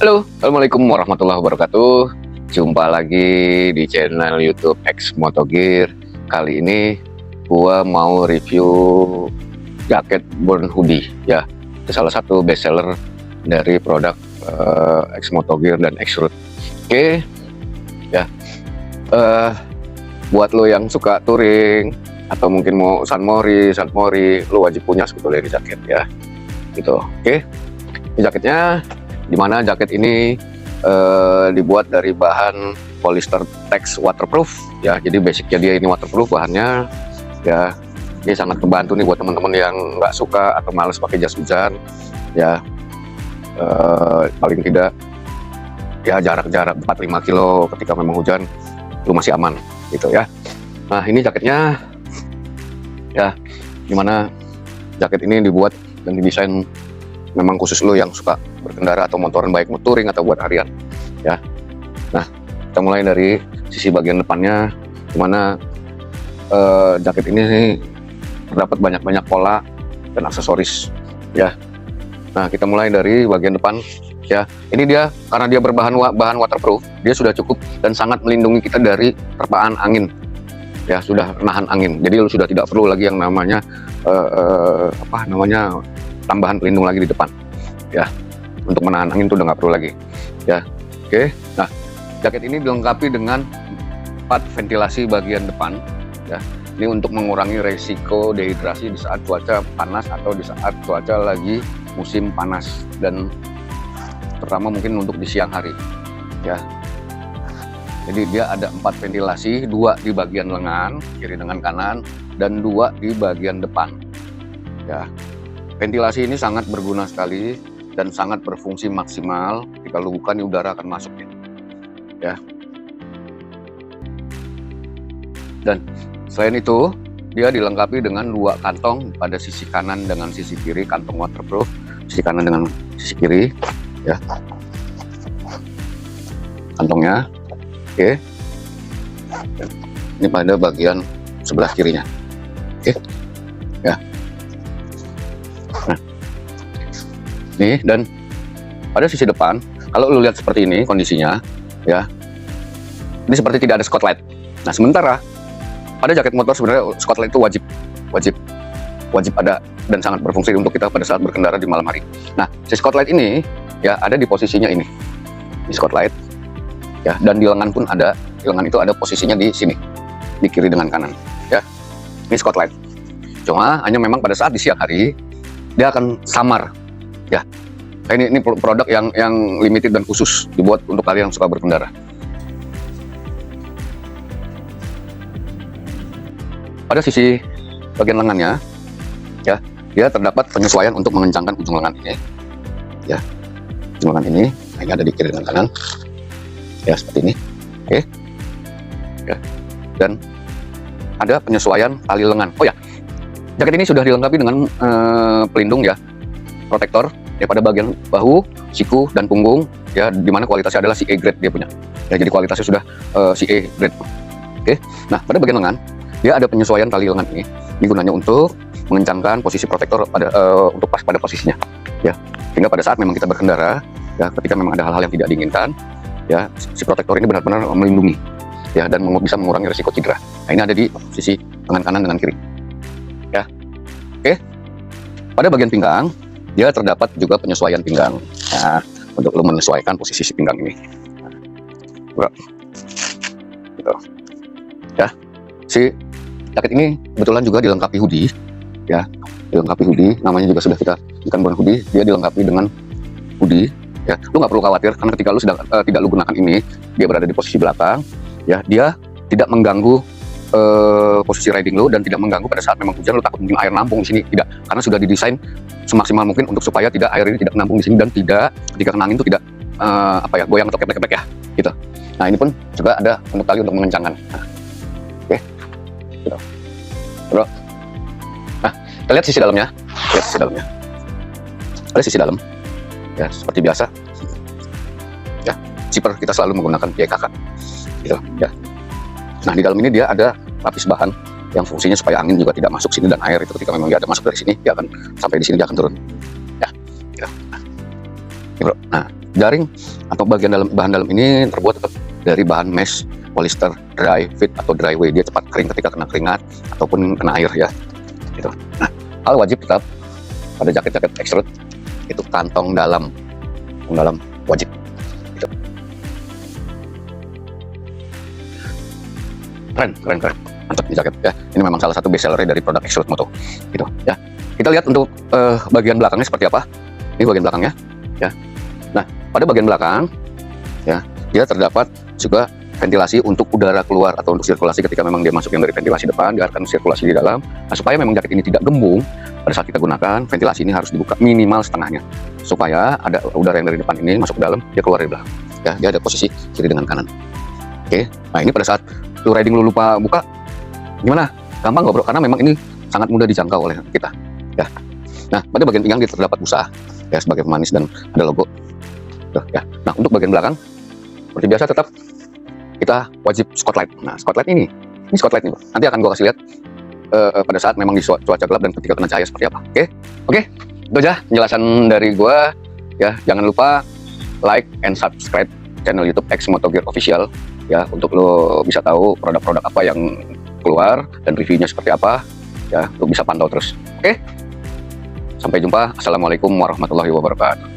Halo, assalamualaikum warahmatullahi wabarakatuh. Jumpa lagi di channel YouTube X Motogear. Kali ini gua mau review jaket Burn Hoodie ya. Itu salah satu best seller dari produk X Motogear dan X Root. Oke, ya. Buat lo yang suka touring atau mungkin mau sunmori, lo wajib punya sebetulnya di jaket ya. Gitu. Oke. Ini jaketnya, dimana jaket ini dibuat dari bahan polyester tex waterproof ya. Jadi basicnya dia ini waterproof bahannya ya. Ini sangat membantu nih buat teman-teman yang nggak suka atau males pakai jas hujan ya. Paling tidak ya jarak-jarak 4-5 kilo ketika memang hujan lu masih aman gitu ya. Nah ini jaketnya ya, dimana jaket ini dibuat dan didesain memang khusus lo yang suka berkendara atau motoran, baik touring atau buat harian ya. Nah kita mulai dari sisi bagian depannya, dimana jaket ini terdapat banyak pola dan aksesoris ya. Nah kita mulai dari bagian depan ya. Ini dia, karena dia berbahan bahan waterproof, dia sudah cukup dan sangat melindungi kita dari terpaan angin ya, sudah nahan angin. Jadi lo sudah tidak perlu lagi yang namanya tambahan pelindung lagi di depan ya. Untuk menahan angin itu udah nggak perlu lagi ya. Oke, nah jaket ini dilengkapi dengan 4 ventilasi bagian depan ya. Ini untuk mengurangi resiko dehidrasi di saat cuaca panas atau di saat cuaca lagi musim panas, dan terutama mungkin untuk di siang hari ya. Jadi dia ada 4 ventilasi, 2 di bagian lengan kiri dengan kanan dan 2 di bagian depan ya. Ventilasi ini sangat berguna sekali dan sangat berfungsi maksimal. Jika lu buka nih, udara akan masuk ya. Dan selain itu dia dilengkapi dengan 2 kantong pada sisi kanan dengan sisi kiri, kantong waterproof sisi kanan dengan sisi kiri ya. Kantongnya oke. Ini pada bagian sebelah kirinya oke ya. Nah, nih, dan pada sisi depan, kalau lu lihat seperti ini kondisinya ya, ini seperti tidak ada spotlight. Nah sementara pada jaket motor sebenarnya spotlight itu wajib ada dan sangat berfungsi untuk kita pada saat berkendara di malam hari. Nah si spotlight ini ya ada di posisinya ini, di spotlight ya, dan di lengan pun ada. Di lengan itu ada posisinya di sini, di kiri dengan kanan ya. Ini spotlight. Cuma hanya memang pada saat di siang hari dia akan samar ya. Ini produk yang limited dan khusus dibuat untuk kalian yang suka berkendara. Pada sisi bagian lengannya ya, dia terdapat penyesuaian untuk mengencangkan ujung lengan ini ya. Ujung lengan ini, nah ini ada di kiri dan kanan ya, seperti ini oke ya. Dan ada penyesuaian tali lengan. Oh ya, jaket ini sudah dilengkapi dengan pelindung ya, protektor ya pada bagian bahu, siku, dan punggung ya, dimana kualitasnya adalah CA grade dia punya ya. Jadi kualitasnya sudah CA grade oke. Nah pada bagian lengan dia ada penyesuaian tali lengan ini. Ini gunanya untuk mengencangkan posisi protektor untuk pas pada posisinya ya, sehingga pada saat memang kita berkendara ya, ketika memang ada hal-hal yang tidak diinginkan ya, si protektor ini benar-benar melindungi ya, dan bisa mengurangi risiko cedera. Nah ini ada di sisi lengan kanan dengan kiri ya. Oke, pada bagian pinggang dia terdapat juga penyesuaian pinggang ya, untuk lo menyesuaikan posisi si pinggang ini gitu ya. Si jaket ini kebetulan juga dilengkapi hoodie ya, dilengkapi hoodie, namanya juga sudah kita ikan Burn Hoodie. Dia dilengkapi dengan hoodie ya. Lu nggak perlu khawatir, karena ketika lu sedang tidak lu gunakan ini, dia berada di posisi belakang ya, dia tidak mengganggu posisi riding lu, dan tidak mengganggu pada saat memang hujan lu takut mungkin air nampung di sini, tidak, karena sudah didesain semaksimal mungkin untuk supaya tidak, air ini tidak menampung di sini, dan tidak ketika kena angin itu tidak goyang atau keplek-keplek ya gitu. Nah ini pun juga ada untuk tali untuk mengencangkan. Nah, oke gitu bro. Nah kita lihat sisi dalamnya, ada sisi dalam ya, seperti biasa ya, zipper kita selalu menggunakan PKK gitu ya. Nah di dalam ini dia ada lapis bahan yang fungsinya supaya angin juga tidak masuk sini, dan air itu ketika memang dia ada masuk dari sini, dia akan sampai di sini, dia akan turun ya gitu. Nah, ini bro, nah jaring atau bahan dalam ini terbuat dari bahan mesh polyester dry fit atau dry way. Dia cepat kering ketika kena keringat ataupun kena air ya. Gitu. Nah, hal wajib tetap pada jaket-jaket extrude itu kantong dalam wajib. Gitu. Keren, mantap di jaket ya. Ini memang salah satu best seller dari produk Extrude Moto. Gitu ya. Kita lihat untuk bagian belakangnya seperti apa. Ini bagian belakangnya ya. Nah, pada bagian belakang ya, dia terdapat juga ventilasi untuk udara keluar atau untuk sirkulasi ketika memang dia masuk yang dari ventilasi depan, biarkan sirkulasi di dalam. Nah, supaya memang jaket ini tidak gembung pada saat kita gunakan, ventilasi ini harus dibuka minimal setengahnya supaya ada udara yang dari depan ini masuk ke dalam, dia keluar dari belakang. Ya, dia ada posisi kiri dengan kanan. Oke. Nah, ini pada saat lu riding lu lupa buka, gimana? Gampang nggak bro? Karena memang ini sangat mudah dijangkau oleh kita. Ya. Nah, pada bagian pinggang dia terdapat busa ya sebagai pemanis dan ada logo. Tuh, ya. Nah, untuk bagian belakang seperti biasa tetap kita wajib spotlight. Nah, spotlight ini spotlight nih, bro. Nanti akan gua kasih lihat pada saat memang di cuaca gelap dan ketika kena cahaya seperti apa. Oke, itu aja penjelasan dari gua. Ya, jangan lupa like and subscribe channel YouTube X Moto Gear Official ya untuk lo bisa tahu produk-produk apa yang keluar dan reviewnya seperti apa ya, lo bisa pantau terus. Oke, sampai jumpa. Assalamualaikum warahmatullahi wabarakatuh.